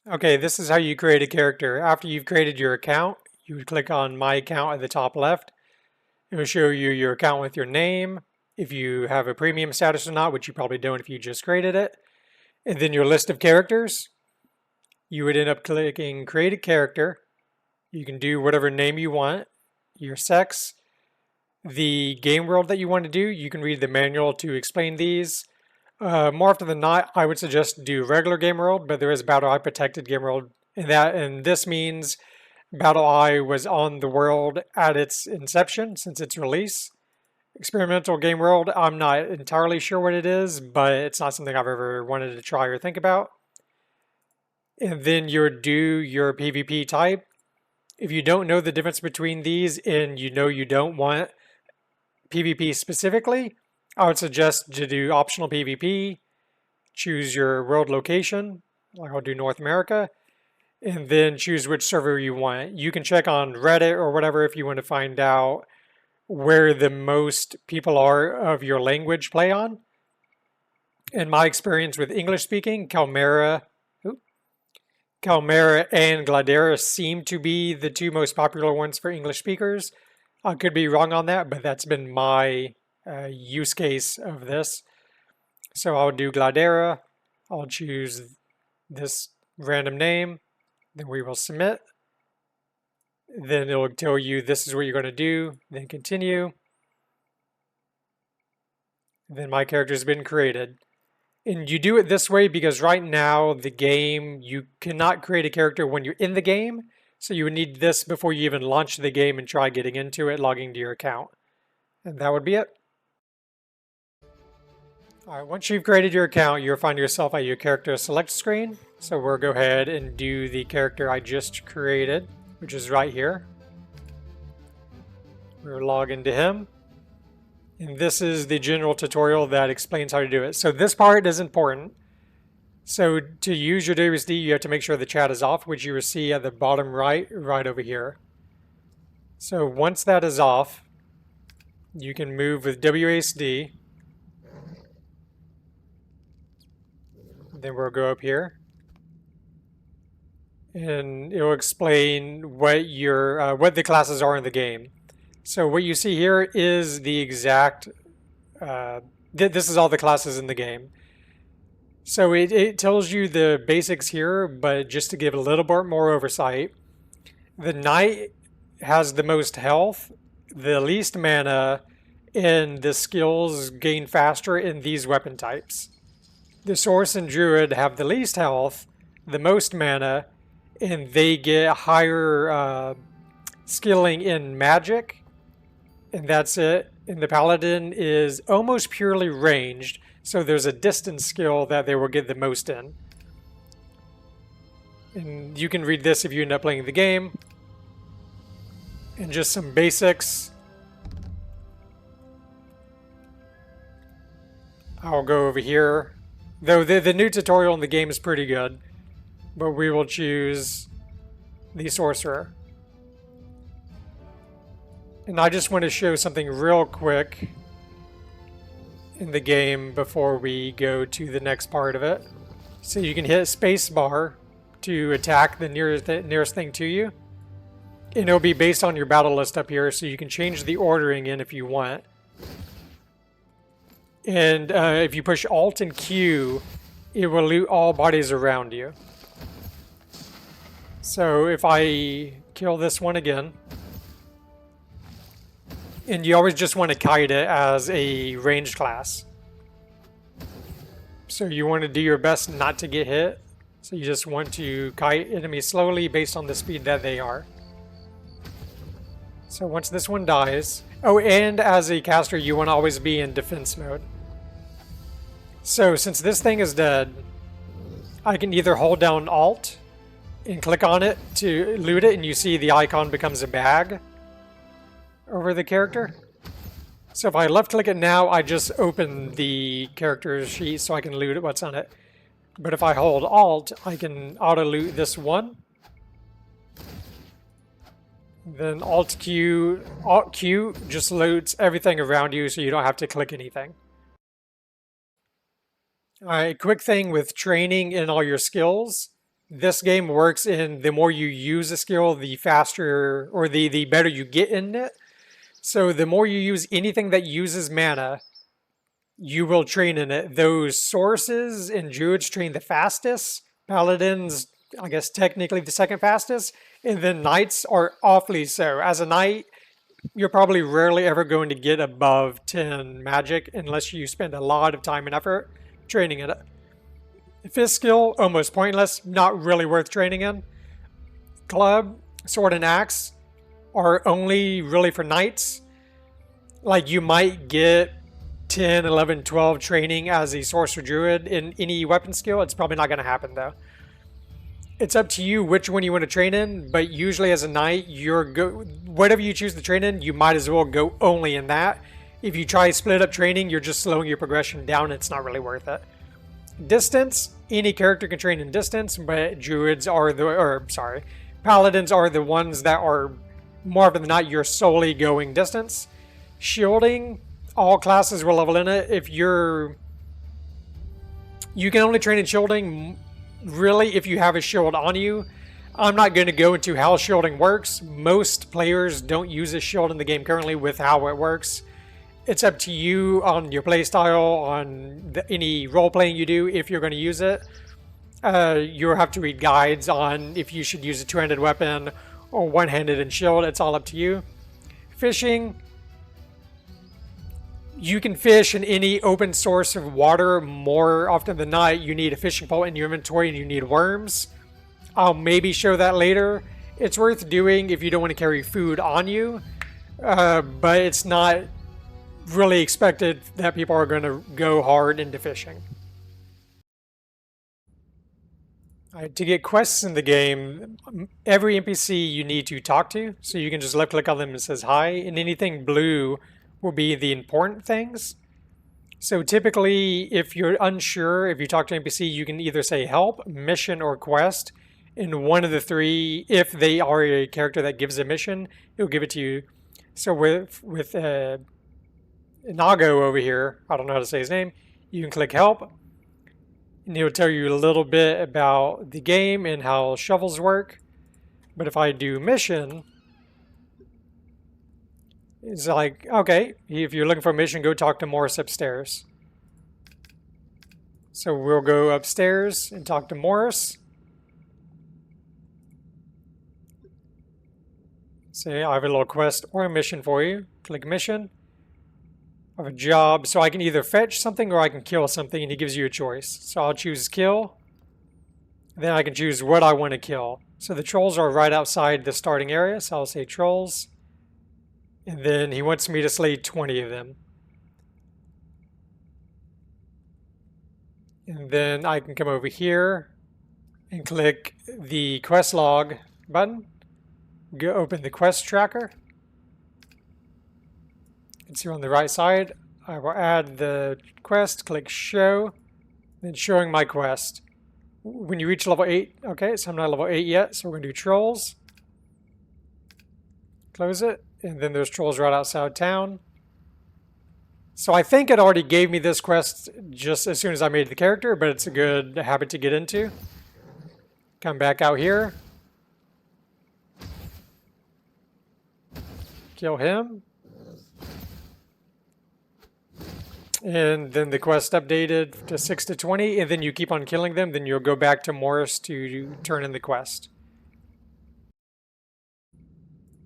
Okay, this is how you create a character. After you've created your account, you would click on My Account at the top left. It will show you your account with your name, if you have a premium status or not, which you probably don't if you just created it, and then your list of characters. You would end up clicking Create a Character. You can do whatever name you want, your sex, the game world that you want to do. You can read the manual to explain these. More often than not, I would suggest do regular game world, but there is Battle Eye protected game world, and this means Battle Eye was on the world at its inception since its release. Experimental game world, I'm not entirely sure what it is, but it's not something I've ever wanted to try or think about. And then you do your PvP type. If you don't know the difference between these and you know you don't want PvP specifically, I would suggest to do optional PvP, choose your world location, like I'll do North America, and then choose which server you want. You can check on Reddit or whatever if you want to find out where the most people are of your language play on. In my experience with English speaking, Calmera and Gladera seem to be the two most popular ones for English speakers. I could be wrong on that, but that's been my use case of this. So I'll do Gladera. I'll choose this random name. Then we will submit. Then it'll tell you this is what you're going to do. Then continue. Then my character has been created. And you do it this way because right now the game, you cannot create a character when you're in the game. So you would need this before you even launch the game and try getting into it, logging to your account. And that would be it. All right, once you've created your account, you'll find yourself at your character select screen. So we'll go ahead and do the character I just created, which is right here. We'll log into him. And this is the general tutorial that explains how to do it. So this part is important. So to use your WSD, you have to make sure the chat is off, which you will see at the bottom right over here. So once that is off, you can move with WASD. Then we'll go up here. And it will explain what the classes are in the game. So what you see here is the exact, this is all the classes in the game. So it tells you the basics here, but just to give a little bit more oversight, the Knight has the most health, the least mana, and the skills gain faster in these weapon types. The Source and Druid have the least health, the most mana, and they get higher skilling in magic, and that's it. And the Paladin is almost purely ranged, so there's a distance skill that they will get the most in. And you can read this if you end up playing the game. And just some basics. I'll go over here. Though the new tutorial in the game is pretty good. But we will choose the Sorcerer. And I just want to show something real quick in the game before we go to the next part of it. So you can hit spacebar to attack the nearest thing to you. And it'll be based on your battle list up here, so you can change the ordering in if you want. And if you push Alt and Q, it will loot all bodies around you. So if I kill this one again, and you always just want to kite it as a ranged class. So you want to do your best not to get hit. So you just want to kite enemies slowly based on the speed that they are. So once this one dies... Oh, and as a caster, you want to always be in defense mode. So since this thing is dead, I can either hold down Alt and click on it to loot it, and you see the icon becomes a bag over the character. So if I left click it now, I just open the character sheet so I can loot what's on it. But if I hold Alt, I can auto loot this one. Then Alt Q just loads everything around you so you don't have to click anything. Alright, quick thing with training in all your skills. this game works in the more you use a skill, the faster or the better you get in it. So the more you use anything that uses mana, you will train in it. Those sources and druids train the fastest. Paladins, I guess technically the second fastest. And then knights are awfully so. As a knight, you're probably rarely ever going to get above 10 magic unless you spend a lot of time and effort training in it. Fifth skill, almost pointless, not really worth training in. Club, sword, and axe are only really for knights. Like you might get 10, 11, 12 training as a sorcerer druid in any weapon skill. It's probably not going to happen though. It's up to you which one you want to train in, but usually as a knight, whatever you choose to train in, you might as well go only in that. If you try split up training, you're just slowing your progression down. It's not really worth it. Distance, any character can train in distance, but paladins are the ones that are more often than not, you're solely going distance. Shielding, all classes will level in it. You can only train in shielding really if you have a shield on you. I'm not going to go into how shielding works. Most players don't use a shield in the game currently with how it works. It's up to you on your playstyle, on any role-playing you do, if you're going to use it. You'll have to read guides on if you should use a two-handed weapon or one-handed and shield. It's all up to you. Fishing. You can fish in any open source of water. More often than not, you need a fishing pole in your inventory and you need worms. I'll maybe show that later. It's worth doing if you don't want to carry food on you, but it's not really expected that people are going to go hard into fishing. To get quests in the game, every NPC you need to talk to, so you can just left click on them and it says hi, and anything blue will be the important things. So typically, if you're unsure, if you talk to an NPC, you can either say help, mission, or quest. And one of the three, if they are a character that gives a mission, it'll give it to you. So with Nago over here, I don't know how to say his name, you can click help. And it'll tell you a little bit about the game and how shovels work. But if I do mission, it's like, okay, if you're looking for a mission, go talk to Morris upstairs. So we'll go upstairs and talk to Morris. Say, I have a little quest or a mission for you. Click mission. I have a job, so I can either fetch something or I can kill something, and he gives you a choice. So I'll choose kill. Then I can choose what I want to kill. So the trolls are right outside the starting area, so I'll say trolls. And then he wants me to slay 20 of them. And then I can come over here and click the quest log button. Go open the quest tracker. You can see on the right side, I will add the quest, click show, then showing my quest. When you reach level 8, okay, so I'm not level 8 yet, so we're going to do trolls. Close it. And then there's trolls right outside town. So I think it already gave me this quest just as soon as I made the character, but it's a good habit to get into. Come back out here. Kill him. And then the quest updated to 6 to 20, and then you keep on killing them, then you'll go back to Morris to turn in the quest.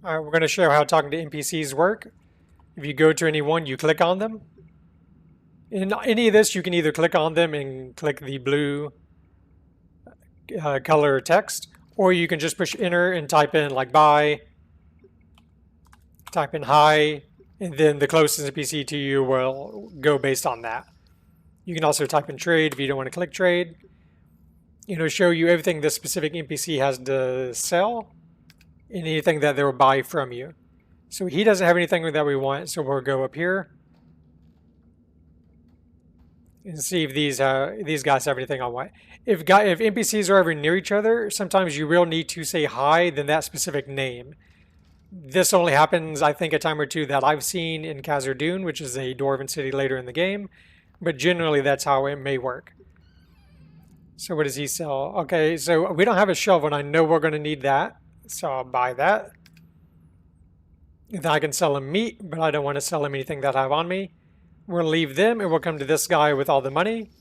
Alright, we're going to show how talking to NPCs work. If you go to any one, you click on them. In any of this, you can either click on them and click the blue color text, or you can just push enter and type in like bye, type in hi, and then the closest NPC to you will go based on that. You can also type in trade if you don't want to click trade. It'll show you everything this specific NPC has to sell, and anything that they will buy from you. So he doesn't have anything that we want, so we'll go up here and see if these guys have anything I want. If NPCs are ever near each other, sometimes you will need to say hi, then that specific name. This only happens, I think, a time or two that I've seen in Khazad-dûm, which is a dwarven city later in the game, but generally that's how it may work. So what does he sell? Okay, so we don't have a shovel, and I know we're going to need that. So I'll buy that. Then I can sell him meat, but I don't want to sell him anything that I have on me. We'll leave them, and we'll come to this guy with all the money.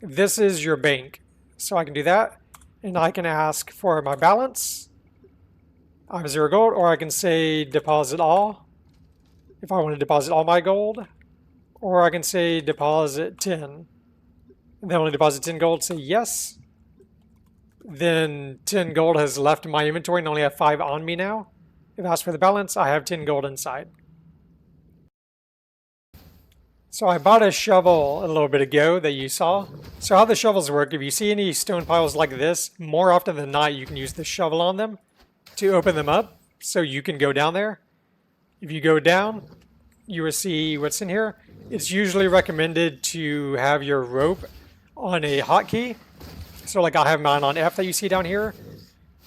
This is your bank. So I can do that, and I can ask for my balance. I have 0 gold, or I can say deposit all, if I want to deposit all my gold. Or I can say deposit 10. And then only deposit 10 gold, say yes. Then 10 gold has left my inventory and only have 5 on me now. If I ask for the balance, I have 10 gold inside. So I bought a shovel a little bit ago that you saw. So how the shovels work, if you see any stone piles like this, more often than not you can use the shovel on them to open them up so you can go down there. If you go down, you will see what's in here. It's usually recommended to have your rope on a hotkey. So like I have mine on F that you see down here.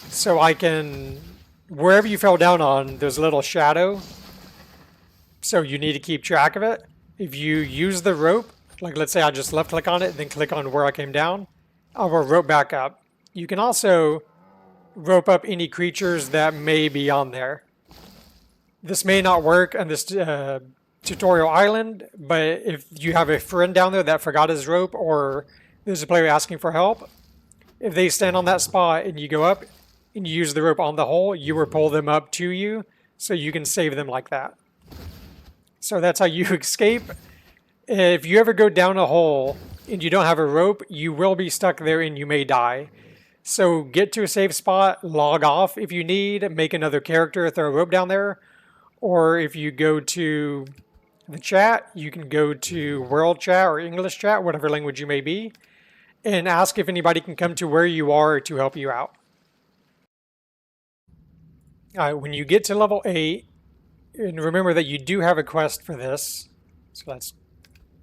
So I can, wherever you fell down on, there's a little shadow. So you need to keep track of it. If you use the rope, like let's say I just left click on it, then click on where I came down, I will rope back up. You can also rope up any creatures that may be on there. This may not work on this tutorial island, but if you have a friend down there that forgot his rope, or there's a player asking for help, if they stand on that spot and you go up and you use the rope on the hole, you will pull them up to you so you can save them like that. So that's how you escape. If you ever go down a hole and you don't have a rope, you will be stuck there and you may die. So get to a safe spot, log off if you need, make another character, throw a rope down there. Or if you go to the chat, you can go to world chat or English chat, whatever language you may be, and ask if anybody can come to where you are to help you out. All right, when you get to level 8, and remember that you do have a quest for this. So let's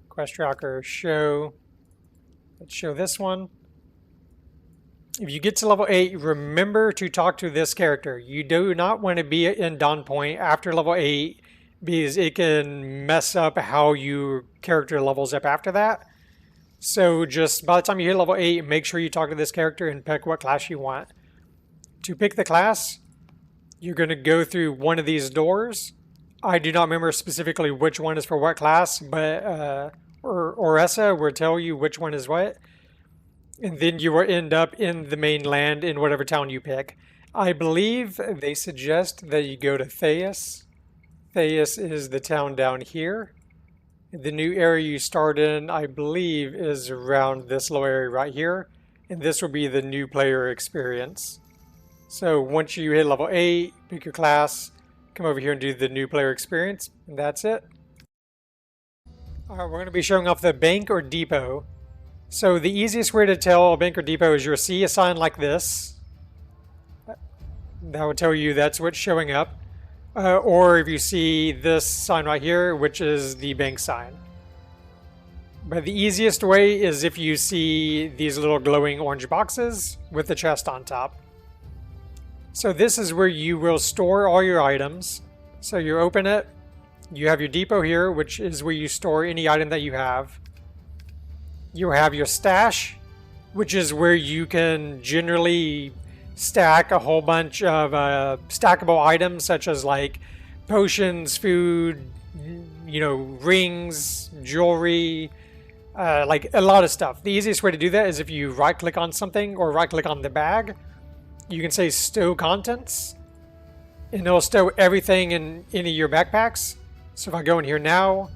quest tracker show. Let's show this one. If you get to level 8, remember to talk to this character. You do not want to be in Dawn Point after level 8 because it can mess up how your character levels up after that. So just by the time you hit level 8, make sure you talk to this character and pick what class you want. To pick the class, you're going to go through one of these doors. I do not remember specifically which one is for what class, but Oressa will tell you which one is what. And then you will end up in the mainland in whatever town you pick. I believe they suggest that you go to Theus. Theus is the town down here. The new area you start in, I believe, is around this little area right here. And this will be the new player experience. So once you hit level 8, pick your class, come over here and do the new player experience, and that's it. Alright, we're going to be showing off the bank or depot. So the easiest way to tell a bank or depot is you'll see a sign like this. That will tell you that's what's showing up. Or if you see this sign right here, which is the bank sign. But the easiest way is if you see these little glowing orange boxes with the chest on top. So this is where you will store all your items. So you open it, you have your depot here, which is where you store any item that you have. You have your stash, which is where you can generally stack a whole bunch of stackable items, such as like potions, food, you know, rings, jewelry, like a lot of stuff. The easiest way to do that is if you right click on something or right click on the bag. You can say stow contents, and it'll stow everything in any of your backpacks. So if I go in here now,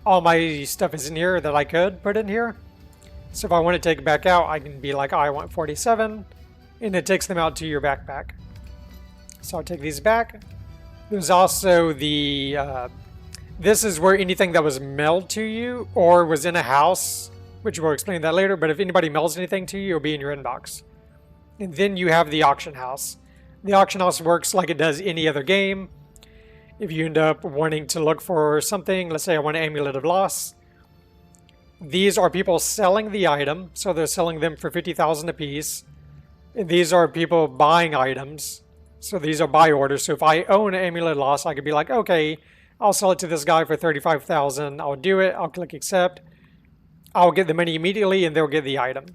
all my stuff is in here that I could put in here. So if I want to take it back out, I can be like, oh, I want 47, and it takes them out to your backpack. So I'll take these back. There's also the, this is where anything that was mailed to you or was in a house, which we'll explain that later, but if anybody mails anything to you, it'll be in your inbox. And then you have the auction house. The auction house works like it does any other game. If you end up wanting to look for something, let's say I want an Amulet of Loss. These are people selling the item, so they're selling them for 50,000 apiece. And these are people buying items, so these are buy orders. So if I own an Amulet of Loss, I could be like, okay, I'll sell it to this guy for 35,000. I'll do it. I'll click accept. I'll get the money immediately, and they'll get the item.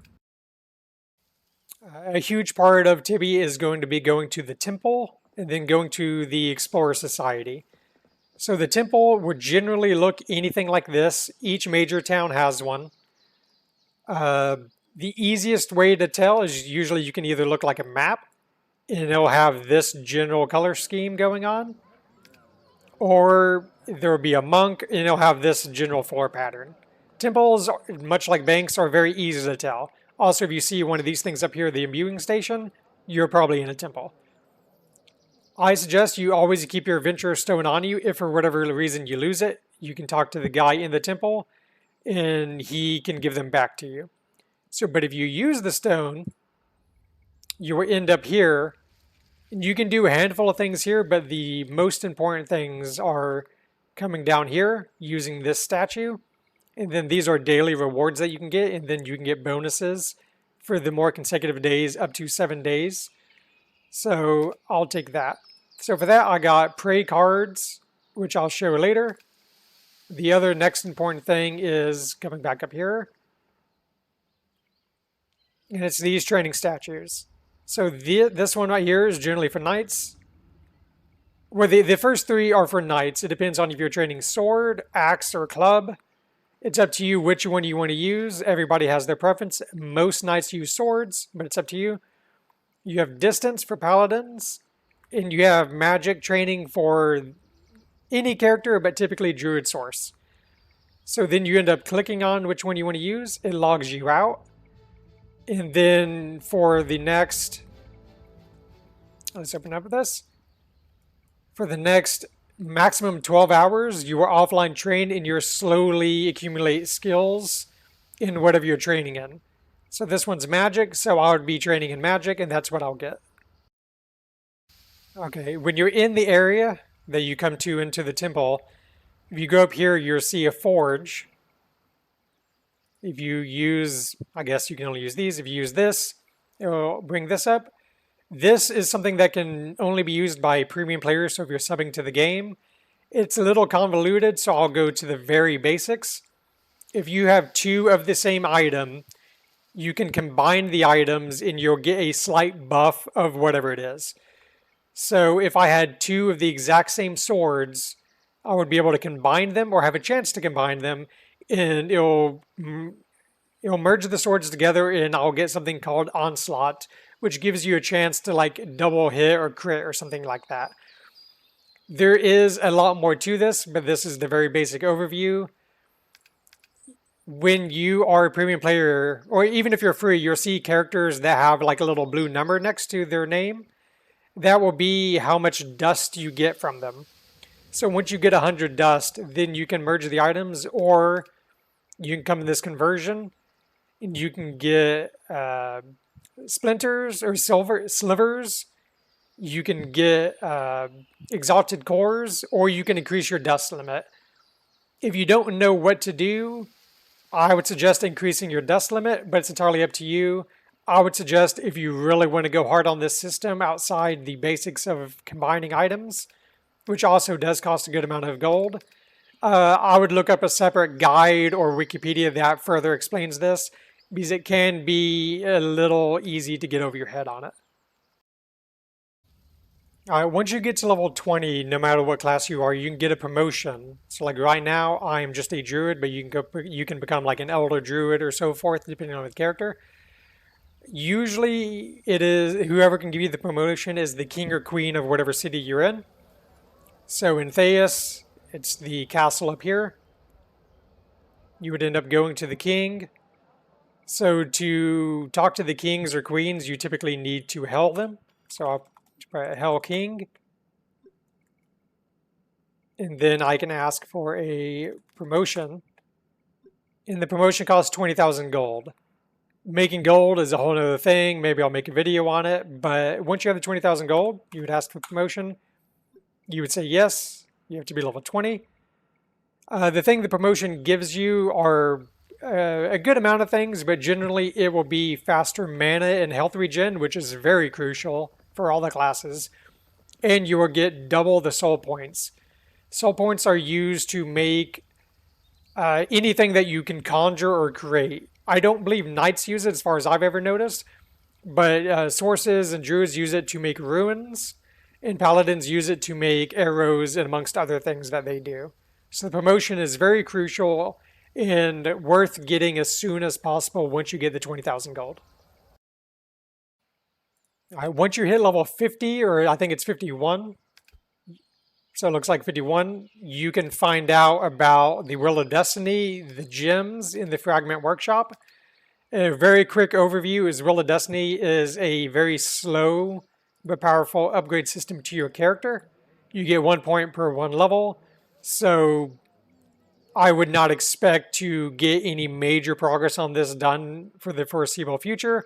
A huge part of Tibia is going to be going to the temple and then going to the Explorer Society. So the temple would generally look anything like this. Each major town has one. The easiest way to tell is usually you can either look like a map and it'll have this general color scheme going on, or there will be a monk and it'll have this general floor pattern. Temples, much like banks, are very easy to tell. Also, if you see one of these things up here, the imbuing station, you're probably in a temple. I suggest you always keep your adventure stone on you. If for whatever reason you lose it, you can talk to the guy in the temple and he can give them back to you. So, but if you use the stone, you will end up here. You can do a handful of things here, but the most important things are coming down here using this statue. And then these are daily rewards that you can get, and then you can get bonuses for the more consecutive days, up to 7 days. So I'll take that. So for that, I got prey cards, which I'll show later. The other next important thing is coming back up here. And it's these training statues. So this one right here is generally for knights. Well, the first three are for knights. It depends on if you're training sword, axe, or club. It's up to you which one you want to use. Everybody has their preference. Most knights use swords, but it's up to you. You have distance for paladins, and you have magic training for any character, but typically druid source. So then you end up clicking on which one you want to use. It logs you out. And then for the next, let's open up this. For the next maximum 12 hours, you are offline trained and you slowly accumulate skills in whatever you're training in. So this one's magic, so I would be training in magic, and that's what I'll get. Okay, when you're in the area that you come to into the temple, if you go up here, you'll see a forge. If you use, I guess you can only use these. If you use this, it'll bring this up. This is something that can only be used by premium players, so if you're subbing to the game. It's a little convoluted, so I'll go to the very basics. If you have two of the same item, you can combine the items and you'll get a slight buff of whatever it is. So if I had two of the exact same swords, I would be able to combine them or have a chance to combine them, and it'll merge the swords together and I'll get something called Onslaught, which gives you a chance to like double hit or crit or something like that. There is a lot more to this, but this is the very basic overview. When you are a premium player, or even if you're free, you'll see characters that have like a little blue number next to their name. That will be how much dust you get from them. So once you get 100 dust, then you can merge the items, or you can come to this conversion and you can get splinters or silver slivers. You can get exalted cores, or you can increase your dust limit. If you don't know what to do, I would suggest increasing your dust limit, but it's entirely up to you. I would suggest if you really want to go hard on this system outside the basics of combining items, which also does cost a good amount of gold, I would look up a separate guide or Wikipedia that further explains this, because it can be a little easy to get over your head on it. Alright, once you get to level 20, no matter what class you are, you can get a promotion. So like right now, I am just a druid, but you can become like an elder druid or so forth, depending on the character. Usually it is whoever can give you the promotion is the king or queen of whatever city you're in. So in Theus, it's the castle up here. You would end up going to the king. So to talk to the kings or queens, you typically need to hail them. So I'll try hail king. And then I can ask for a promotion. And the promotion costs 20,000 gold. Making gold is a whole other thing. Maybe I'll make a video on it. But once you have the 20,000 gold, you would ask for promotion. You would say yes. You have to be level 20. The thing the promotion gives you are a good amount of things, but generally it will be faster mana and health regen, which is very crucial for all the classes. And you will get double the soul points. Soul points are used to make anything that you can conjure or create. I don't believe knights use it as far as I've ever noticed, But sources and druids use it to make runes, and paladins use it to make arrows and amongst other things that they do. So the promotion is very crucial and worth getting as soon as possible once you get the 20,000 gold. All right, once you hit level 50, or I think it's 51, so it looks like 51, you can find out about the Wheel of Destiny, the gems in the Fragment Workshop. A very quick overview is Wheel of Destiny is a very slow but powerful upgrade system to your character. You get 1 point per 1 level, so I would not expect to get any major progress on this done for the foreseeable future.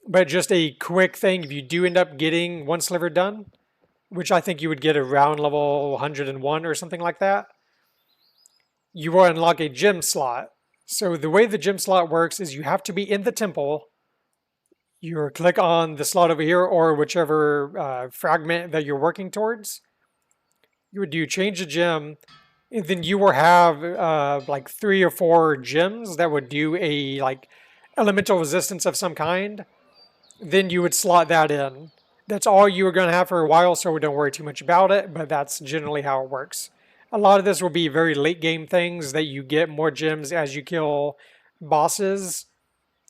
But just a quick thing, if you do end up getting 1 sliver done, which I think you would get around level 101 or something like that, you will unlock a gem slot. So the way the gem slot works is you have to be in the temple. You click on the slot over here or whichever fragment that you're working towards. You would do change the gem, and then you will have like 3 or 4 gems that would do a like elemental resistance of some kind. Then you would slot that in. That's all you are going to have for a while, so don't worry too much about it, but that's generally how it works. A lot of this will be very late game things that you get more gems as you kill bosses,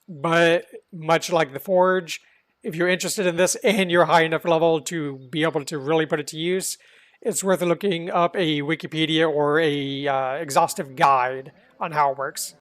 but much like the Forge, if you're interested in this and you're high enough level to be able to really put it to use, it's worth looking up a Wikipedia or a exhaustive guide on how it works.